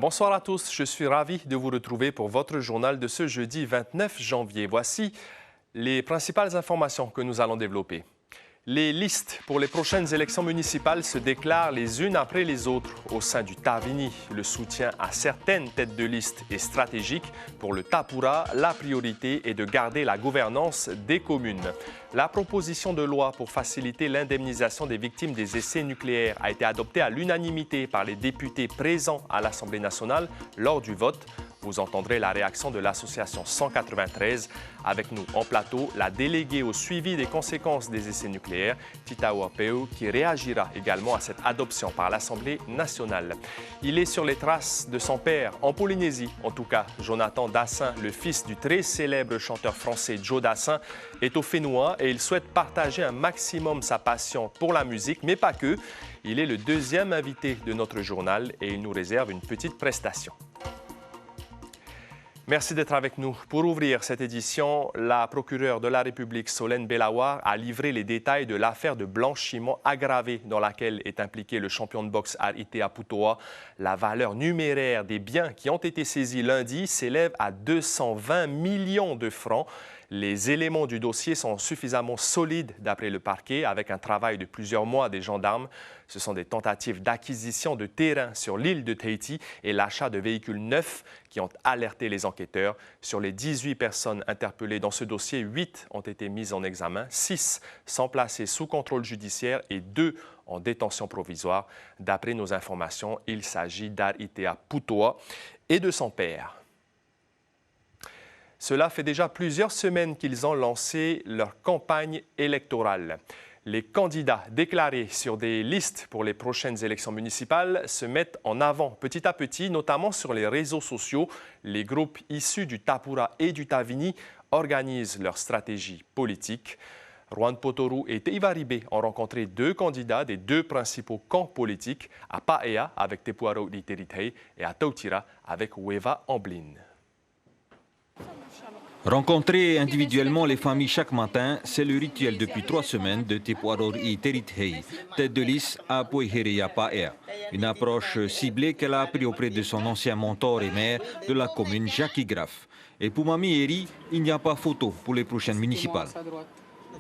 Bonsoir à tous, je suis ravi de vous retrouver pour votre journal de ce jeudi 29 janvier. Voici les principales informations que nous allons développer. Les listes pour les prochaines élections municipales se déclarent les unes après les autres au sein du Tavini. Le soutien à certaines têtes de liste est stratégique. Pour le Tapura, la priorité est de garder la gouvernance des communes. La proposition de loi pour faciliter l'indemnisation des victimes des essais nucléaires a été adoptée à l'unanimité par les députés présents à l'Assemblée nationale lors du vote. Vous entendrez la réaction de l'association 193. Avec nous en plateau, la déléguée au suivi des conséquences des essais nucléaires, Tita Wapeu, qui réagira également à cette adoption par l'Assemblée nationale. Il est sur les traces de son père, en Polynésie. En tout cas, Jonathan Dassin, le fils du très célèbre chanteur français Joe Dassin, est au Fénois et il souhaite partager un maximum sa passion pour la musique, mais pas que. Il est le deuxième invité de notre journal et il nous réserve une petite prestation. Merci d'être avec nous. Pour ouvrir cette édition, la procureure de la République, Solène Belawar, a livré les détails de l'affaire de blanchiment aggravé dans laquelle est impliqué le champion de boxe Aritea Putoa. La valeur numéraire des biens qui ont été saisis lundi s'élève à 220 millions de francs. Les éléments du dossier sont suffisamment solides d'après le parquet, avec un travail de plusieurs mois des gendarmes. Ce sont des tentatives d'acquisition de terrain sur l'île de Tahiti et l'achat de véhicules neufs qui ont alerté les enquêteurs. Sur les 18 personnes interpellées dans ce dossier, 8 ont été mises en examen, 6 sont placées sous contrôle judiciaire et 2 en détention provisoire. D'après nos informations, il s'agit d'Aritea Putoa et de son père. Cela fait déjà plusieurs semaines qu'ils ont lancé leur campagne électorale. Les candidats déclarés sur des listes pour les prochaines élections municipales se mettent en avant petit à petit, notamment sur les réseaux sociaux. Les groupes issus du Tapura et du Tavini organisent leur stratégie politique. Juan Potoru et Teivaribé ont rencontré 2 candidats des 2 principaux camps politiques, à Paea avec Tepuaro Iteritei et à Tautira avec Weva Amblin. Rencontrer individuellement les familles chaque matin, c'est le rituel depuis 3 semaines de Tepuaro Iteritei, tête de liste à Poiherea Paea. Une approche ciblée qu'elle a appris auprès de son ancien mentor et maire de la commune, Jackie Graff. Et pour Mamie Eri, il n'y a pas photo pour les prochaines municipales.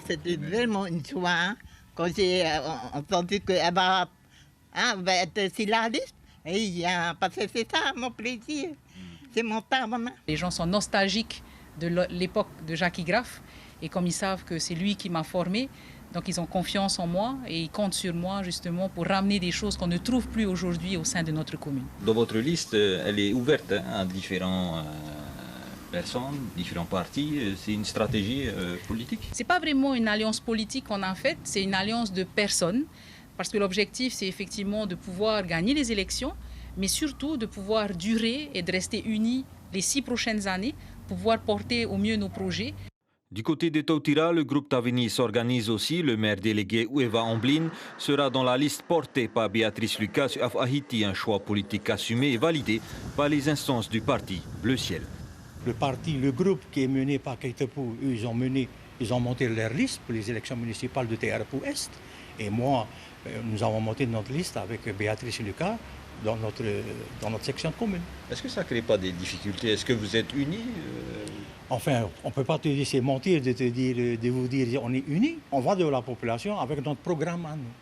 C'était vraiment une joie quand j'ai entendu qu'elle va être sur la liste. Et parce que c'est ça mon plaisir, c'est mon temps. Les gens sont nostalgiques de l'époque de Jackie Graff et comme ils savent que c'est lui qui m'a formé, donc ils ont confiance en moi et ils comptent sur moi justement pour ramener des choses qu'on ne trouve plus aujourd'hui au sein de notre commune. Dans votre liste, elle est ouverte à différentes personnes, différents partis. C'est une stratégie politique? Ce n'est pas vraiment une alliance politique qu'on a faite, c'est une alliance de personnes parce que l'objectif c'est effectivement de pouvoir gagner les élections mais surtout de pouvoir durer et de rester unis les 6 prochaines années, pouvoir porter au mieux nos projets. Du côté de Tautira, le groupe Tavini s'organise aussi. Le maire délégué Weva Amblin sera dans la liste portée par Béatrice Lucas sur Afahiti, un choix politique assumé et validé par les instances du parti Bleu Ciel. Le groupe qui est mené par Keitepu, ils ont monté leur liste pour les élections municipales de Tearapu Est. Et moi, nous avons monté notre liste avec Béatrice Lucas dans notre section commune. Est-ce que ça ne crée pas des difficultés? Est-ce que vous êtes unis? Enfin, on ne peut pas te dire, c'est mentir de vous dire on est unis. On va de la population avec notre programme à nous.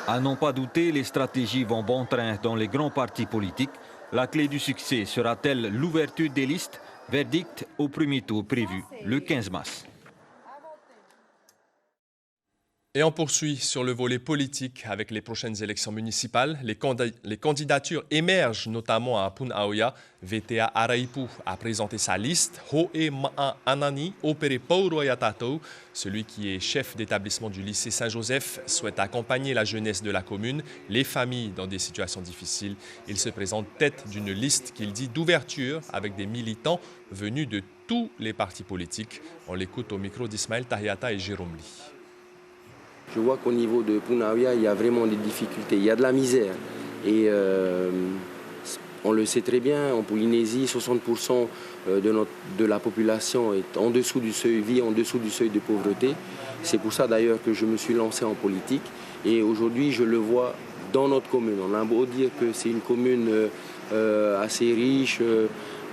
À n'en pas douter, les stratégies vont bon train dans les grands partis politiques. La clé du succès sera-t-elle l'ouverture des listes? Verdict au premier tour prévu le 15 mars. Et on poursuit sur le volet politique avec les prochaines élections municipales. Les candidatures émergent notamment à Punaoya. VTA Araipu a présenté sa liste. Hoe Ma'a Anani Opere Pauroya Tatou, celui qui est chef d'établissement du lycée Saint-Joseph, souhaite accompagner la jeunesse de la commune, les familles dans des situations difficiles. Il se présente tête d'une liste qu'il dit d'ouverture avec des militants venus de tous les partis politiques. On l'écoute au micro d'Ismaël Tahiata et Jérôme Lee. Je vois qu'au niveau de Punaoya, il y a vraiment des difficultés, il y a de la misère. Et on le sait très bien, en Polynésie, 60% de la population est en dessous du seuil, vit en dessous du seuil de pauvreté. C'est pour ça d'ailleurs que je me suis lancé en politique. Et aujourd'hui, je le vois dans notre commune. On a beau dire que c'est une commune assez riche.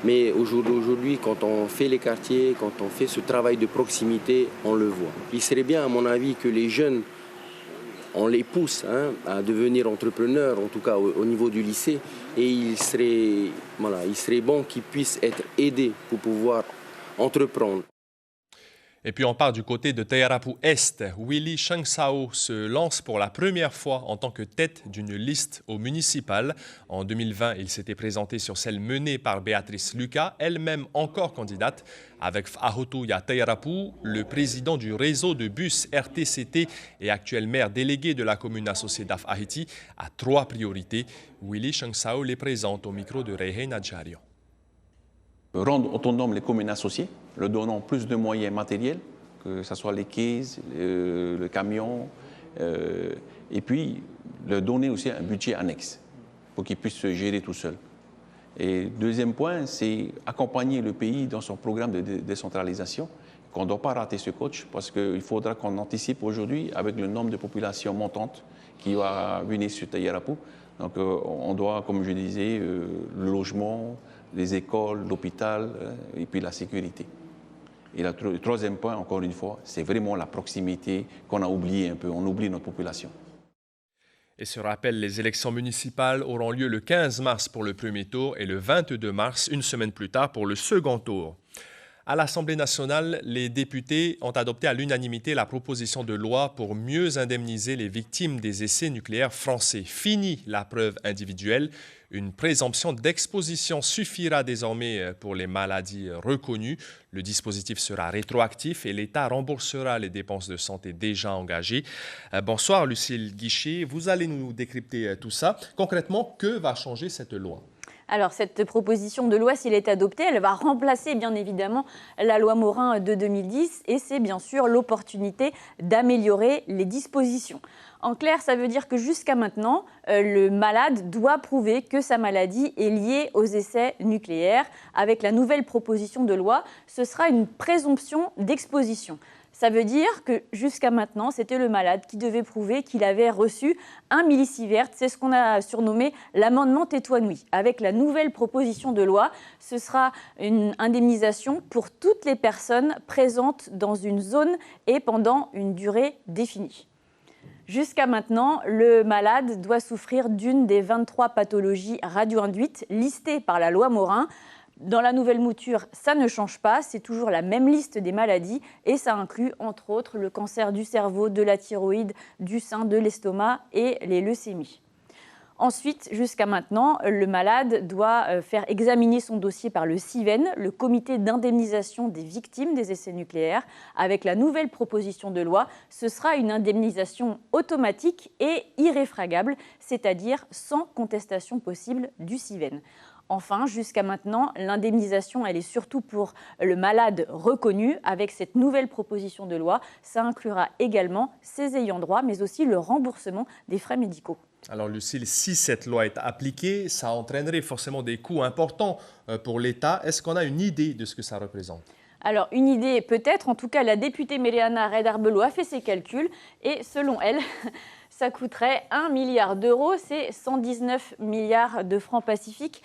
Mais aujourd'hui, quand on fait les quartiers, quand on fait ce travail de proximité, on le voit. Il serait bien, à mon avis, que les jeunes, on les pousse à devenir entrepreneurs, en tout cas au niveau du lycée. Et il serait bon qu'ils puissent être aidés pour pouvoir entreprendre. Et puis on part du côté de Tayarapu Est. Willy Changsao se lance pour la première fois en tant que tête d'une liste au municipal. En 2020, il s'était présenté sur celle menée par Béatrice Lucas, elle-même encore candidate. Avec Fahotuya Tayarapu, le président du réseau de bus RTCT et actuel maire délégué de la commune associée d'Af-Ahiti, a 3 priorités. Willy Changsao les présente au micro de Rehe Nadjarian. Rendre autonomes les communes associées, leur donnant plus de moyens matériels, que ce soit les caisses, le camion, et puis leur donner aussi un budget annexe pour qu'ils puissent se gérer tout seuls. Et deuxième point, c'est accompagner le pays dans son programme de décentralisation, qu'on ne doit pas rater ce coach, parce qu'il faudra qu'on anticipe aujourd'hui avec le nombre de populations montantes qui va venir sur Tayarapu. Donc on doit, comme je disais, le logement, les écoles, l'hôpital et puis la sécurité. Et le troisième point, encore une fois, c'est vraiment la proximité qu'on a oublié un peu. On oublie notre population. Et ce rappel, les élections municipales auront lieu le 15 mars pour le premier tour et le 22 mars, une semaine plus tard, pour le second tour. À l'Assemblée nationale, les députés ont adopté à l'unanimité la proposition de loi pour mieux indemniser les victimes des essais nucléaires français. Fini la preuve individuelle. Une présomption d'exposition suffira désormais pour les maladies reconnues. Le dispositif sera rétroactif et l'État remboursera les dépenses de santé déjà engagées. Bonsoir Lucille Guichet, vous allez nous décrypter tout ça. Concrètement, que va changer cette loi ? Alors, cette proposition de loi, s'il est adoptée, elle va remplacer bien évidemment la loi Morin de 2010 et c'est bien sûr l'opportunité d'améliorer les dispositions. En clair, ça veut dire que jusqu'à maintenant, le malade doit prouver que sa maladie est liée aux essais nucléaires. Avec la nouvelle proposition de loi, ce sera une présomption d'exposition. Ça veut dire que jusqu'à maintenant, c'était le malade qui devait prouver qu'il avait reçu 1 millisievert. C'est ce qu'on a surnommé l'amendement Tétouanoui. Avec la nouvelle proposition de loi, ce sera une indemnisation pour toutes les personnes présentes dans une zone et pendant une durée définie. Jusqu'à maintenant, le malade doit souffrir d'une des 23 pathologies radio-induites listées par la loi Morin. Dans la nouvelle mouture, ça ne change pas, c'est toujours la même liste des maladies et ça inclut entre autres le cancer du cerveau, de la thyroïde, du sein, de l'estomac et les leucémies. Ensuite, jusqu'à maintenant, le malade doit faire examiner son dossier par le CIVEN, le comité d'indemnisation des victimes des essais nucléaires. Avec la nouvelle proposition de loi, ce sera une indemnisation automatique et irréfragable, c'est-à-dire sans contestation possible du CIVEN. Enfin, jusqu'à maintenant, l'indemnisation, elle est surtout pour le malade reconnu. Avec cette nouvelle proposition de loi, ça inclura également ses ayants droit, mais aussi le remboursement des frais médicaux. Alors Lucille, si cette loi est appliquée, ça entraînerait forcément des coûts importants pour l'État. Est-ce qu'on a une idée de ce que ça représente ? Alors, une idée peut-être. En tout cas, la députée Meleana Redarbelo a fait ses calculs et selon elle, ça coûterait 1 milliard d'euros, c'est 119 milliards de francs pacifiques.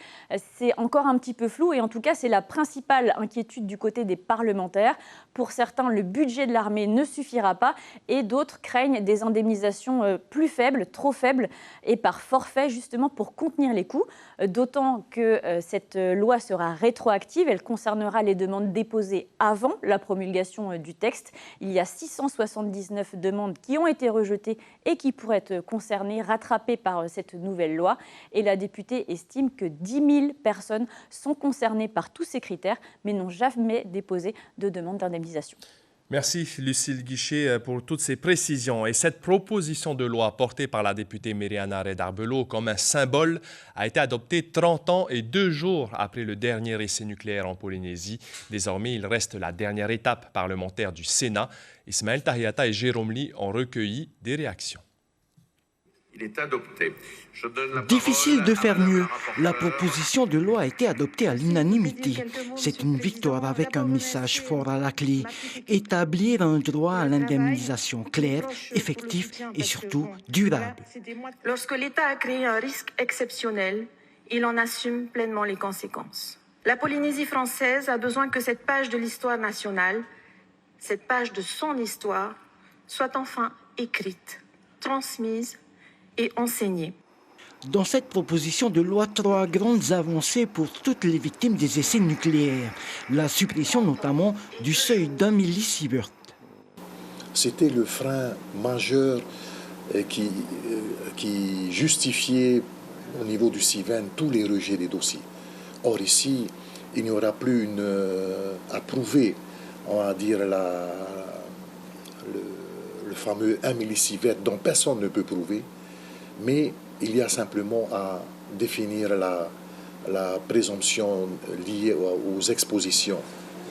C'est encore un petit peu flou et en tout cas, c'est la principale inquiétude du côté des parlementaires. Pour certains, le budget de l'armée ne suffira pas et d'autres craignent des indemnisations plus faibles, trop faibles et par forfait justement pour contenir les coûts. D'autant que cette loi sera rétroactive, elle concernera les demandes déposées avant la promulgation du texte. Il y a 679 demandes qui ont été rejetées et qui pourraient être concernées, rattrapées par cette nouvelle loi. Et la députée estime que 10 000 personnes sont concernées par tous ces critères, mais n'ont jamais déposé de demande d'indemnisation. Merci Lucille Guichet pour toutes ces précisions. Et cette proposition de loi portée par la députée Meleana Redarbelo comme un symbole a été adoptée 30 ans et 2 jours après le dernier essai nucléaire en Polynésie. Désormais, il reste la dernière étape parlementaire du Sénat. Ismaël Tahiata et Jérôme Lee ont recueilli des réactions. Il est adopté. Difficile de faire mieux. La proposition de loi a été adoptée à l'unanimité. C'est une victoire avec un message fort à la clé. Établir un droit à l'indemnisation clair, effectif et surtout durable. Lorsque l'État a créé un risque exceptionnel, il en assume pleinement les conséquences. La Polynésie française a besoin que cette page de l'histoire nationale, cette page de son histoire, soit enfin écrite, transmise et enseignée. Dans cette proposition de loi, 3 grandes avancées pour toutes les victimes des essais nucléaires. La suppression notamment du seuil d'1 millisievert. C'était le frein majeur qui justifiait au niveau du CIVEN tous les rejets des dossiers. Or ici, il n'y aura plus à prouver, on va dire, le fameux 1 millisievert dont personne ne peut prouver, mais il y a simplement à définir la présomption liée aux expositions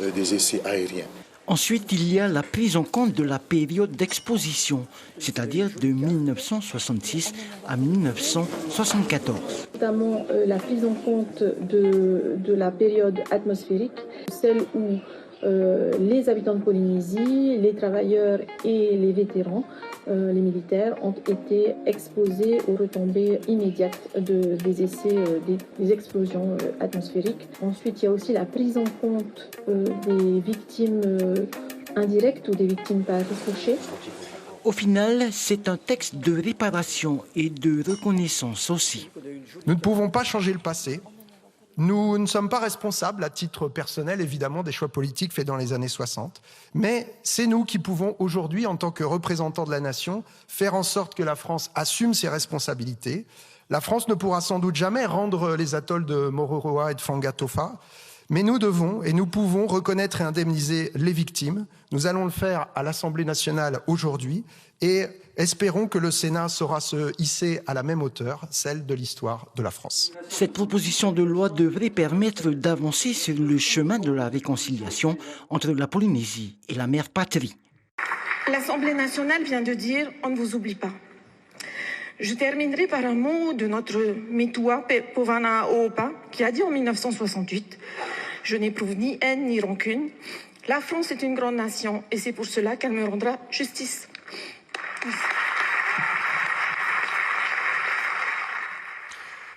des essais aériens. Ensuite, il y a la prise en compte de la période d'exposition, c'est-à-dire de 1966 à 1974. Notamment la prise en compte de la période atmosphérique, celle où les habitants de Polynésie, les travailleurs et les vétérans, les militaires, ont été exposés aux retombées immédiates des essais, des explosions atmosphériques. Ensuite, il y a aussi la prise en compte des victimes indirectes ou des victimes par ricochet. Au final, c'est un texte de réparation et de reconnaissance aussi. Nous ne pouvons pas changer le passé. Nous ne sommes pas responsables, à titre personnel, évidemment, des choix politiques faits dans les années 60. Mais c'est nous qui pouvons aujourd'hui, en tant que représentants de la nation, faire en sorte que la France assume ses responsabilités. La France ne pourra sans doute jamais rendre les atolls de Mororoa et de Fangatofa, mais nous devons et nous pouvons reconnaître et indemniser les victimes. Nous allons le faire à l'Assemblée nationale aujourd'hui et espérons que le Sénat saura se hisser à la même hauteur, celle de l'histoire de la France. Cette proposition de loi devrait permettre d'avancer sur le chemin de la réconciliation entre la Polynésie et la mère patrie. L'Assemblée nationale vient de dire « on ne vous oublie pas ». Je terminerai par un mot de notre Metua Povana Oopa qui a dit en 1968 « Je n'éprouve ni haine ni rancune. La France est une grande nation et c'est pour cela qu'elle me rendra justice. »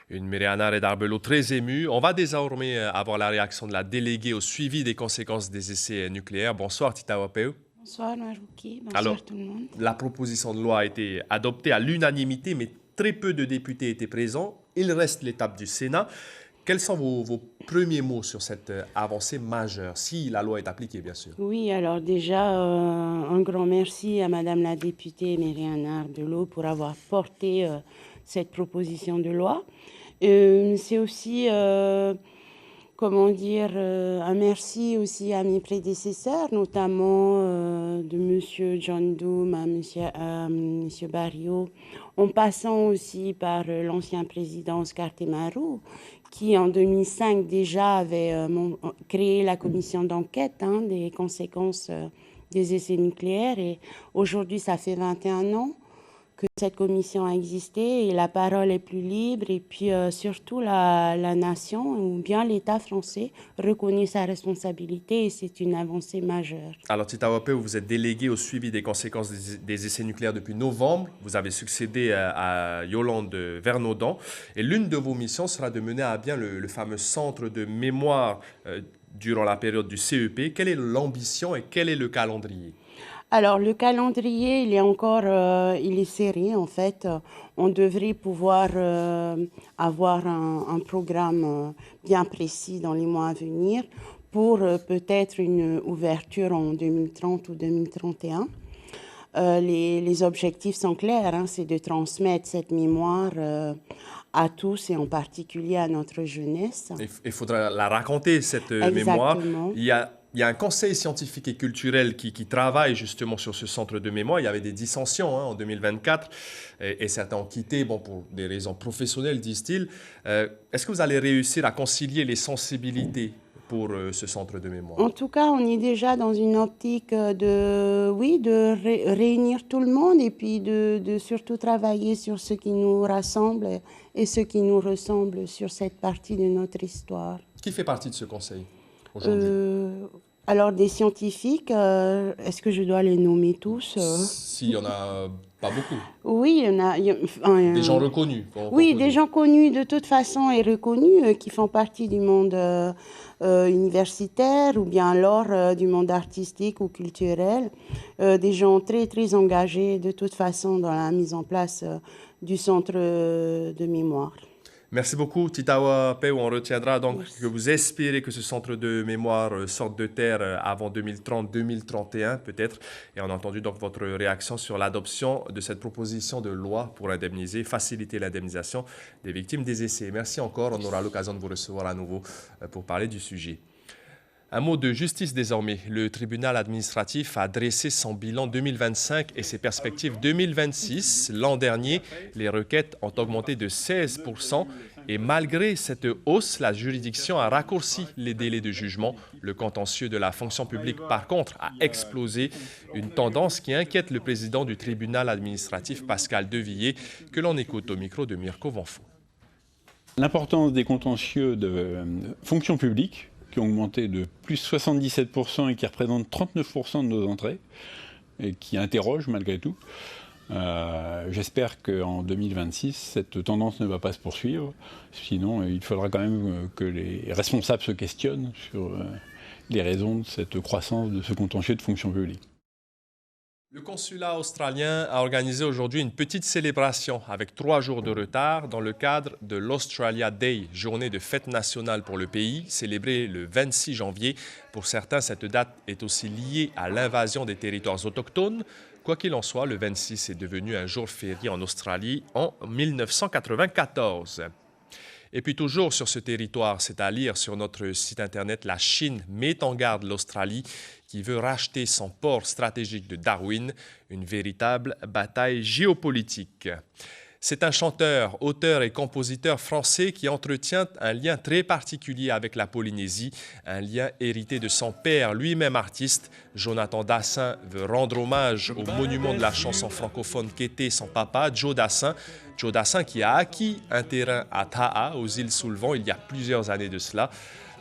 Une Myriana Redarbelot très émue. On va désormais avoir la réaction de la déléguée au suivi des conséquences des essais nucléaires. Bonsoir Tita Wapeu. Bonsoir Marouki, bonsoir Alors, tout le monde. La proposition de loi a été adoptée à l'unanimité, mais très peu de députés étaient présents. Il reste l'étape du Sénat. Quels sont vos premiers mots sur cette avancée majeure, si la loi est appliquée, bien sûr? Oui, alors déjà, un grand merci à Madame la députée Myriana Redarbelot pour avoir porté cette proposition de loi. C'est aussi, comment dire, un merci aussi à mes prédécesseurs, notamment de M. John Doom à M. Barrio, en passant aussi par l'ancien président Oscar Temaru, qui en 2005 déjà avait créé la commission d'enquête des conséquences des essais nucléaires. Et aujourd'hui, ça fait 21 ans que cette commission a existé et la parole est plus libre. Et puis surtout, la nation, ou bien l'État français, reconnaît sa responsabilité et c'est une avancée majeure. Alors, Tita Wapeu, vous êtes déléguée au suivi des conséquences des essais nucléaires depuis novembre. Vous avez succédé à Yolande Vernaudan. Et l'une de vos missions sera de mener à bien le fameux centre de mémoire durant la période du CEP. Quelle est l'ambition et quel est le calendrier? Alors, le calendrier, il est serré, en fait. On devrait pouvoir avoir un programme bien précis dans les mois à venir pour peut-être une ouverture en 2030 ou 2031. Les objectifs sont clairs, c'est de transmettre cette mémoire à tous et en particulier à notre jeunesse. Il faudra la raconter, cette mémoire. Il y a un conseil scientifique et culturel qui travaille justement sur ce centre de mémoire. Il y avait des dissensions en 2024 et certains ont quitté pour des raisons professionnelles, disent-ils. Est-ce que vous allez réussir à concilier les sensibilités pour ce centre de mémoire? En tout cas, on est déjà dans une optique de réunir tout le monde et puis de surtout travailler sur ce qui nous rassemble et ce qui nous ressemble sur cette partie de notre histoire. Qui fait partie de ce conseil aujourd'hui? Alors, des scientifiques, est-ce que je dois les nommer tous S'il n'y en a pas beaucoup. Oui, il y en a. Des gens reconnus. Oui, des gens connus de toute façon et reconnus qui font partie du monde universitaire ou bien alors du monde artistique ou culturel. Des gens très, très engagés de toute façon dans la mise en place du centre de mémoire. Merci beaucoup, Titawa Peu. On retiendra donc que vous espérez que ce centre de mémoire sorte de terre avant 2030-2031 peut-être. Et on a entendu donc votre réaction sur l'adoption de cette proposition de loi pour faciliter l'indemnisation des victimes des essais. Merci encore. On aura l'occasion de vous recevoir à nouveau pour parler du sujet. Un mot de justice désormais. Le tribunal administratif a dressé son bilan 2025 et ses perspectives 2026. L'an dernier, les requêtes ont augmenté de 16% et malgré cette hausse, la juridiction a raccourci les délais de jugement. Le contentieux de la fonction publique, par contre, a explosé. Une tendance qui inquiète le président du tribunal administratif, Pascal Devilliers, que l'on écoute au micro de Mirko Vanfo. L'importance des contentieux de fonction publique, qui ont augmenté de plus 77% et qui représentent 39% de nos entrées, et qui interrogent malgré tout. J'espère qu'en 2026, cette tendance ne va pas se poursuivre. Sinon, il faudra quand même que les responsables se questionnent sur les raisons de cette croissance de ce contentieux de fonction publique. Le consulat australien a organisé aujourd'hui une petite célébration avec 3 jours de retard dans le cadre de l'Australia Day, journée de fête nationale pour le pays, célébrée le 26 janvier. Pour certains, cette date est aussi liée à l'invasion des territoires autochtones. Quoi qu'il en soit, le 26 est devenu un jour férié en Australie en 1994. Et puis toujours sur ce territoire, c'est à lire sur notre site internet, la Chine met en garde l'Australie qui veut racheter son port stratégique de Darwin, une véritable bataille géopolitique. C'est un chanteur, auteur et compositeur français qui entretient un lien très particulier avec la Polynésie, un lien hérité de son père, lui-même artiste. Jonathan Dassin veut rendre hommage au monument de la chanson francophone qu'était son papa, Joe Dassin. Joe Dassin qui a acquis un terrain à Taha, aux îles sous le vent, il y a plusieurs années de cela.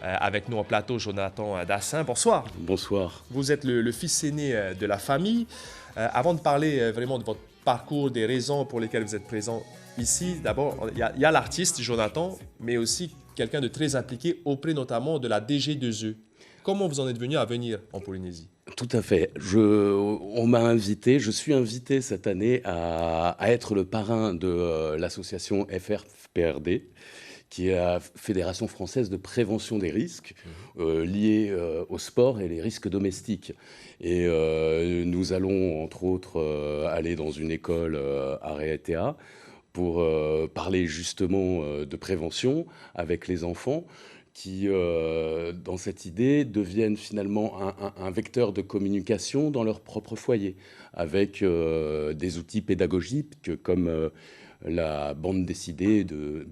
Avec nous en plateau, Jonathan Dassin. Bonsoir. Bonsoir. Vous êtes le fils aîné de la famille. Avant de parler vraiment de votre parcours, des raisons pour lesquelles vous êtes présent ici, d'abord, il y a l'artiste Jonathan, mais aussi quelqu'un de très impliqué auprès notamment de la DG2E. Comment vous en êtes venu à venir en Polynésie? Tout à fait. On m'a invité, je suis invité cette année à être le parrain de l'association FRPRD, qui est la Fédération française de prévention des risques liés au sport et les risques domestiques. Et nous allons, entre autres, aller dans une école à Reetea pour parler justement de prévention avec les enfants qui, dans cette idée, deviennent finalement un vecteur de communication dans leur propre foyer, avec des outils pédagogiques comme la bande dessinée de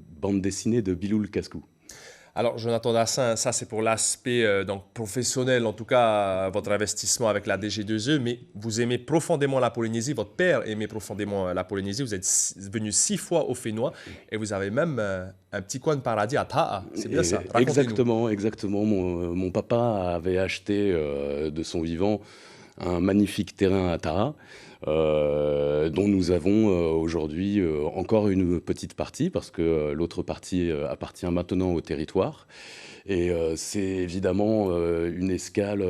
Biloul Cascou. Alors, Jonathan Dassin, ça c'est pour l'aspect donc professionnel, en tout cas votre investissement avec la DG2E, mais vous aimez profondément la Polynésie, votre père aimait profondément la Polynésie, vous êtes venu 6 fois au Fénois et vous avez même un petit coin de paradis à Taha, c'est bien ça? Exactement. Mon papa avait acheté de son vivant un magnifique terrain à Taha, dont nous avons aujourd'hui encore une petite partie, parce que l'autre partie appartient maintenant au territoire. Et c'est évidemment une escale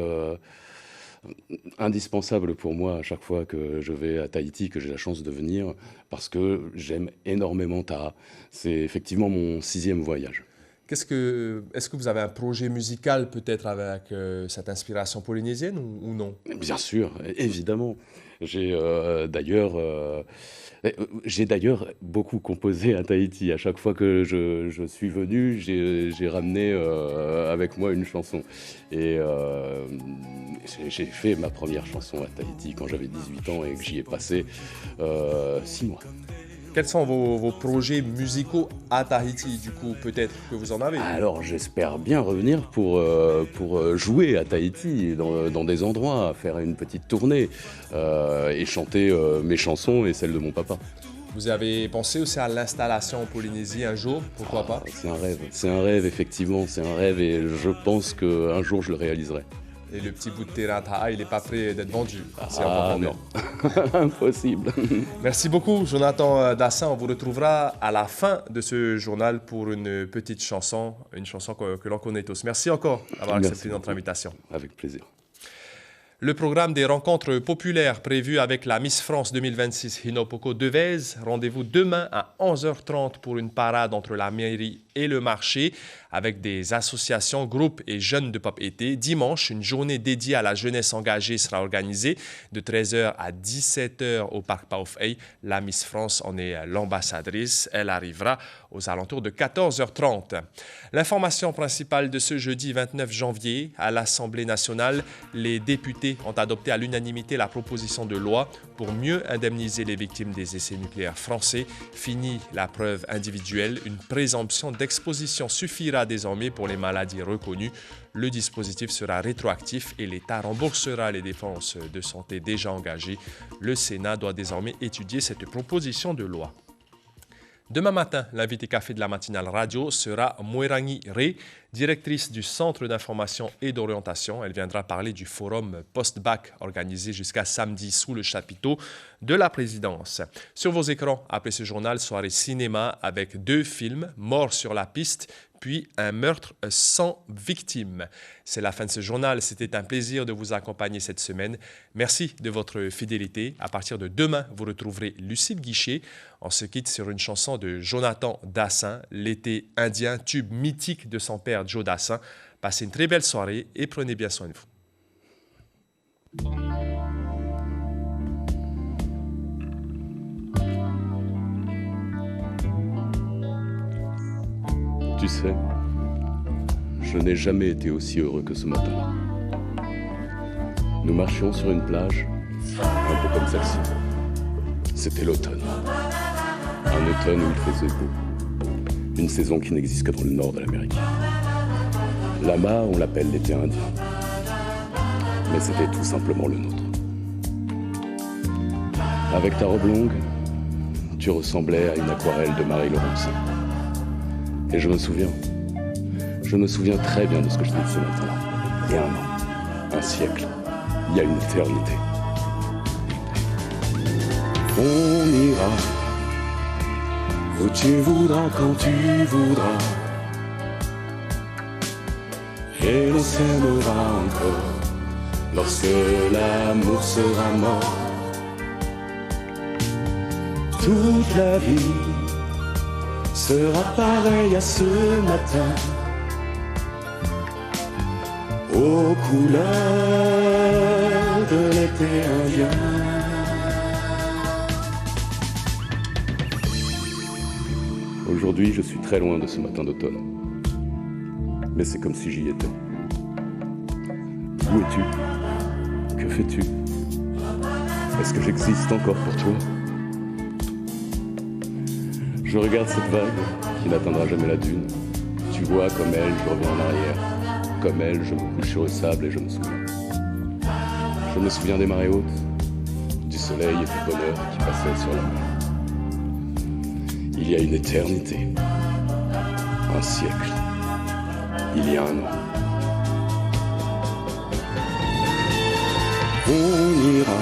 indispensable pour moi à chaque fois que je vais à Tahiti, que j'ai la chance de venir, parce que j'aime énormément Taha. C'est effectivement mon 6e voyage. Est-ce que vous avez un projet musical peut-être avec cette inspiration polynésienne ou non? Bien sûr, évidemment. J'ai d'ailleurs beaucoup composé à Tahiti. À chaque fois que je suis venu, j'ai ramené avec moi une chanson. Et j'ai fait ma première chanson à Tahiti quand j'avais 18 ans et que j'y ai passé 6 mois. Quels sont vos projets musicaux à Tahiti, du coup, peut-être que vous en avez? Alors, j'espère bien revenir pour jouer à Tahiti, dans des endroits, faire une petite tournée et chanter mes chansons et celles de mon papa. Vous avez pensé aussi à l'installation en Polynésie un jour, pourquoi pas? C'est un rêve, effectivement, c'est un rêve et je pense qu'un jour je le réaliserai. Et le petit bout de terrain Taha, il n'est pas prêt d'être vendu. Non, impossible. Merci beaucoup, Jonathan Dassin. On vous retrouvera à la fin de ce journal pour une petite chanson, une chanson que l'on connaît tous. Merci encore d'avoir accepté notre invitation. Avec plaisir. Le programme des rencontres populaires prévu avec la Miss France 2026 Hinopoko Devez. Rendez-vous demain à 11h30 pour une parade entre la mairie et le marché avec des associations, groupes et jeunes de Pop Été. Dimanche, une journée dédiée à la jeunesse engagée sera organisée de 13h à 17h au Parc Paufey. La Miss France en est l'ambassadrice. Elle arrivera aux alentours de 14h30. L'information principale de ce jeudi 29 janvier, à l'Assemblée nationale, les députés ont adopté à l'unanimité la proposition de loi pour mieux indemniser les victimes des essais nucléaires français. Fini la preuve individuelle, une présomption d'exposition suffira désormais pour les maladies reconnues. Le dispositif sera rétroactif et l'État remboursera les dépenses de santé déjà engagées. Le Sénat doit désormais étudier cette proposition de loi. Demain matin, l'invité café de la matinale radio sera Mwerangi Ré, directrice du Centre d'information et d'orientation. Elle viendra parler du forum post-bac organisé jusqu'à samedi sous le chapiteau de la présidence. Sur vos écrans, après ce journal, soirée cinéma avec 2 films, Mort sur la piste, puis un meurtre sans victime. C'est la fin de ce journal. C'était un plaisir de vous accompagner cette semaine. Merci de votre fidélité. À partir de demain, vous retrouverez Lucille Guichet. On se quitte sur une chanson de Jonathan Dassin, L'été indien, tube mythique de son père Joe Dassin. Passez une très belle soirée et prenez bien soin de vous. Tu sais, je n'ai jamais été aussi heureux que ce matin-là. Nous marchions sur une plage, un peu comme celle-ci. C'était l'automne. Un automne où il faisait beau. Une saison qui n'existe que dans le nord de l'Amérique. Là-bas, on l'appelle l'été indien. Mais c'était tout simplement le nôtre. Avec ta robe longue, tu ressemblais à une aquarelle de Marie Laurencin. Et je me souviens très bien de ce que je t'ai dit ce matin-là. Il y a un an, un siècle, il y a une éternité. On ira où tu voudras, quand tu voudras. Et l'on s'aimera encore lorsque l'amour sera mort. Toute la vie sera pareil à ce matin, aux couleurs de l'été indien. Aujourd'hui, je suis très loin de ce matin d'automne, mais c'est comme si j'y étais. Où es-tu? Que fais-tu? Est-ce que j'existe encore pour toi? Je regarde cette vague qui n'atteindra jamais la dune. Tu vois, comme elle, je reviens en arrière. Comme elle, je me couche sur le sable et je me souviens. Je me souviens des marées hautes, du soleil et du bonheur qui passaient sur la mer. Il y a une éternité, un siècle, il y a un an. On ira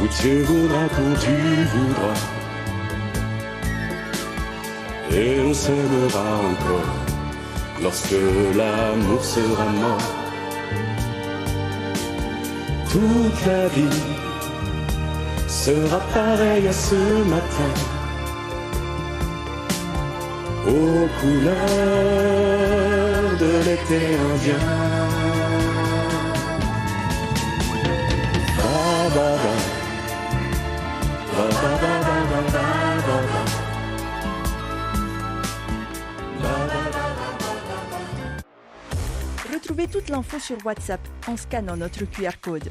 où tu voudras, quand tu voudras. Et on s'aimera encore lorsque l'amour sera mort. Toute la vie sera pareille à ce matin, aux couleurs de l'été indien. Ba ba ba, ba ba ba ba ba ba ba. Retrouvez toute l'info sur WhatsApp en scannant notre QR code.